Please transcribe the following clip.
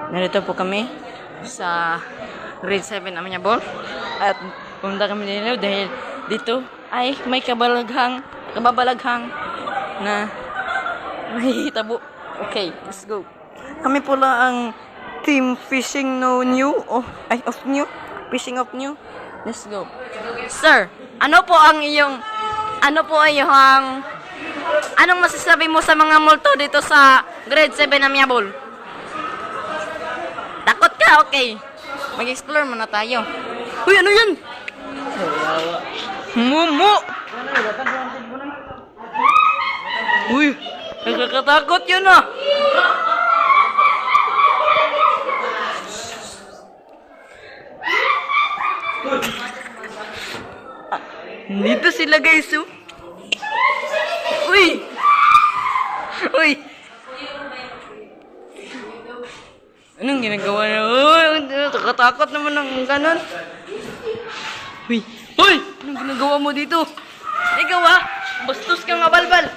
Narito po kami sa grade 7 Amenable at pumunta kami dito dahil dito ay may kababalaghang na may tabo. Okay, let's go. Kami pula ang team fishing no new of new fishing of new. Let's go. Sir, ano po ang anong masasabi mo sa mga multo dito sa grade 7 Amenable? Takot ka? Okay. Mag-explore muna tayo. Uy, ano yan? Mumu! Uy, nakakatakot yun ah! Dito sila guys, oh. Uy! Uy! Anong ginagawa niya? Uy! Takatakot naman ng ganon. Uy! Uy! Anong ginagawa mo dito? Ikaw ah! Bastos ka nga balbal!